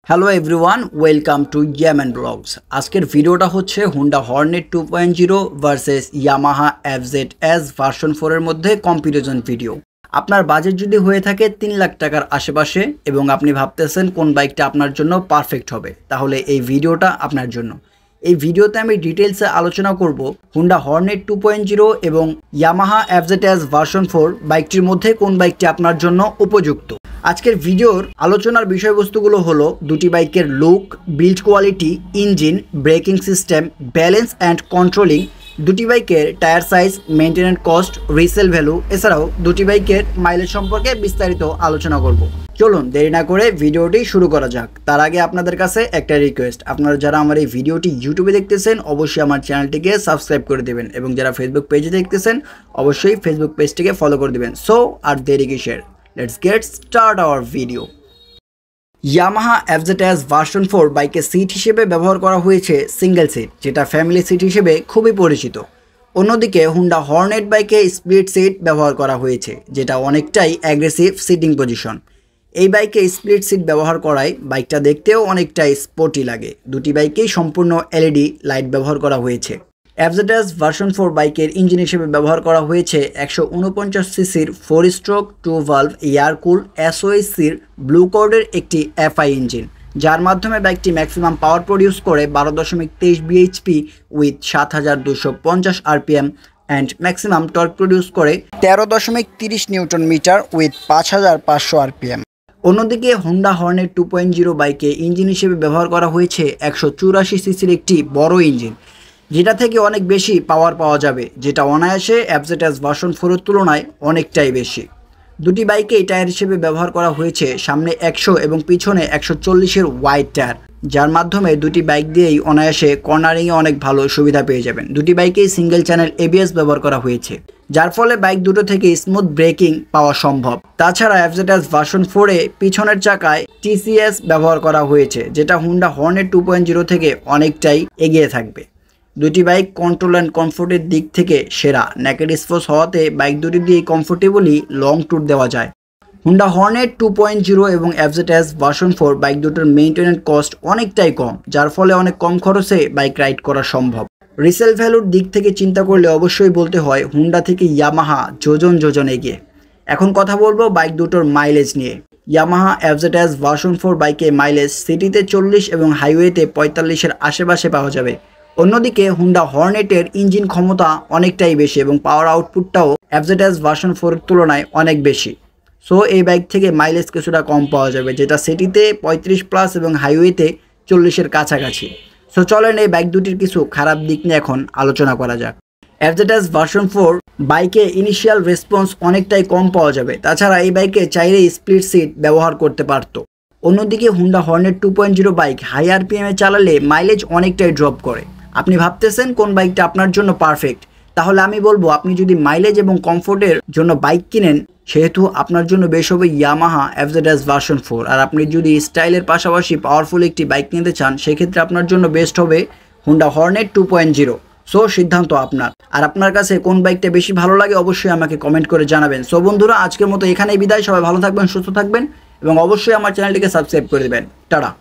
Hello everyone, welcome to Yaman blogs. আজকের ভিডিওটা হচ্ছে Honda Hornet 2.0 versus Yamaha FZS version 4 এর মধ্যে কম্পারিজন ভিডিও। আপনার বাজেট যদি হয়ে থাকে 3 লাখ টাকার আশেপাশে এবং আপনি ভাবতেছেন কোন বাইকটা আপনার জন্য পারফেক্ট হবে, তাহলে এই ভিডিওটা আপনার জন্য। এই ভিডিওতে আমি ডিটেলসে আলোচনা করব হুন্ডা হর্নেট 2.0 এবং ইয়ামাহা FZS ভার্সন 4 বাইকটির মধ্যে কোন বাইকটি আপনার জন্য উপযুক্ত। আজকের ভিডিওর আলোচনার বিষয়বস্তুগুলো হলো দুটি বাইকের look, build quality, engine, braking system, balance and controlling, দুটি বাইকের tyre size, maintenance cost, resale value, এছাড়াও দুটি বাইকের মাইলেজ সম্পর্কে বিস্তারিত আলোচনা করব। চলুন দেরি না করে ভিডিওটি শুরু করা যাক। তার আগে আপনাদের কাছে একটা রিকোয়েস্ট, আপনারা যারা আমার এই ভিডিওটি ইউটিউবে দেখতেছেন অবশ্যই আমার চ্যানেলটিকে সাবস্ক্রাইব করে দেবেন এবং যারা ফেসবুক পেজে দেখতেছেন অবশ্যই ফেসবুক পেজটিকে ফলো করে দেবেন। সো আর দেরি কিসের, let's get start our video. Yamaha FZS version 4 বাইকে সিট হিসেবে ব্যবহার করা হয়েছে সিঙ্গেল সিট, যেটা ফ্যামিলি সিট হিসেবে খুবই পরিচিত। অন্যদিকে হুন্ডা হর্নেট বাইকে স্প্লিট সিট ব্যবহার করা হয়েছে, যেটা অনেকটাই অ্যাগ্রেসিভ সিটিং পজিশন। এই বাইকে স্প্লিট সিট ব্যবহার করায় বাইকটা দেখতেও অনেকটাই স্পোর্টি লাগে। দুটি বাইকেই সম্পূর্ণ LED লাইট ব্যবহার করা হয়েছে। FZS ভার্সন 4 বাইকের ইঞ্জিন হিসেবে ব্যবহার করা হয়েছে 149 সিসির 4 স্ট্রোক 2 ভালভ এয়ার কুল SOHCর ব্লু কোডের একটি FI ইঞ্জিন, যার মাধ্যমে বাইকটি ম্যাক্সিমাম পাওয়ার প্রডিউস করে 12.23 bhp with 7250 RPM and maximum torque produce করে 13.30 নিউটন মিটার উইথ 5500 RPM। অন্যদিকে হুন্ডা হর্নেট 2.0 বাইকে ইঞ্জিন হিসেবে ব্যবহার করা হয়েছে 184 সিসির একটি বড় ইঞ্জিন, যেটা থেকে অনেক বেশি পাওয়ার পাওয়া যাবে, যেটা অনায়াসে FZS ভার্সন 4 এর তুলনায় অনেকটাই বেশি। দুটি বাইকেই টায়ার হিসেবে ব্যবহার করা হয়েছে সামনে 100 এবং পিছনে 140-এর ওয়াইড টায়ার, যার মাধ্যমে দুটি বাইক দিয়েই অনায়াসে কর্নারিংয়ে অনেক ভালো সুবিধা পেয়ে যাবেন। দুটি বাইকেই সিঙ্গেল চ্যানেল ABS ব্যবহার করা হয়েছে, যার ফলে বাইক দুটো থেকে স্মুথ ব্রেকিং পাওয়া সম্ভব। তাছাড়া FZS ভার্সন 4 এ পিছনের চাকায় TCS ব্যবহার করা হয়েছে, যেটা হুন্ডা হর্নেট 2.0 থেকে অনেকটাই এগিয়ে থাকবে। দুটি বাইক কন্ট্রোল অ্যান্ড কমফোর্টের দিক থেকে সেরা। নেকেড স্পোর্টস হওয়াতে বাইক দুটি দিয়ে কমফোর্টেবলি লং ট্যুর দেওয়া যায়। হুন্ডা হর্নেট 2.0 এবং FZS ভার্সন 4 বাইক দুটোর মেইনটেনেন্স কস্ট অনেকটাই কম, যার ফলে অনেক কম খরচে বাইক রাইড করা সম্ভব। রিসেল ভ্যালুর দিক থেকে চিন্তা করলে অবশ্যই বলতে হয় হুন্ডা থেকে ইয়ামাহা যোজন এগিয়ে। এখন কথা বলবো বাইক দুটোর মাইলেজ নিয়ে। ইয়ামাহা FZS ভার্সন 4 বাইকে মাইলেজ সিটিতে 40 এবং হাইওয়েতে 45-এর আশেপাশে পাওয়া যাবে। অন্যদিকে হুন্ডা হর্নেটের ইঞ্জিন ক্ষমতা অনেকটাই বেশি এবং পাওয়ার আউটপুটটাও FZS ভার্সন 4 এর তুলনায় অনেক বেশি। সো এই বাইক থেকে মাইলেজ কিছুটা কম পাওয়া যাবে, যেটা সিটিতে 35+ এবং হাইওয়েতে 40-এর কাছাকাছি। সো চলেন এই বাইক দুটির কিছু খারাপ দিক নিয়ে এখন আলোচনা করা যাক। FZS ভার্সন 4 বাইকে ইনিশিয়াল রেসপন্স অনেকটাই কম পাওয়া যাবে। তাছাড়া এই বাইকে চাইলে স্প্লিট সিট ব্যবহার করতে পারত। অন্যদিকে Honda Hornet 2.0 bike high RPM এ চালালে মাইলেজ অনেকটাই ড্রপ করে। আপনি ভাবতেছেন কোন বাইকটা আপনার জন্য পারফেক্ট, তাহলে আমি বলবো আপনি যদি মাইলেজ এবং কমফোর্টের জন্য বাইক কিনেন সেহেতু আপনার জন্য বেশ হবে ইয়ামাহা FZS ভার্সন 4। আর আপনি যদি স্টাইলের পাশাপাশি পাওয়ারফুল একটি বাইক কিনতে চান সেক্ষেত্রে আপনার জন্য বেস্ট হবে হুন্ডা হর্নেট 2.0। সো সিদ্ধান্ত আপনার। আর আপনার কাছে কোন বাইকটা বেশি ভালো লাগে অবশ্যই আমাকে কমেন্ট করে জানাবেন। সো বন্ধুরা, আজকের মতো এখানেই বিদায়। সবাই ভালো থাকবেন, সুস্থ থাকবেন এবং অবশ্যই আমার চ্যানেলটিকে সাবস্ক্রাইব করে দেবেন। টাটা।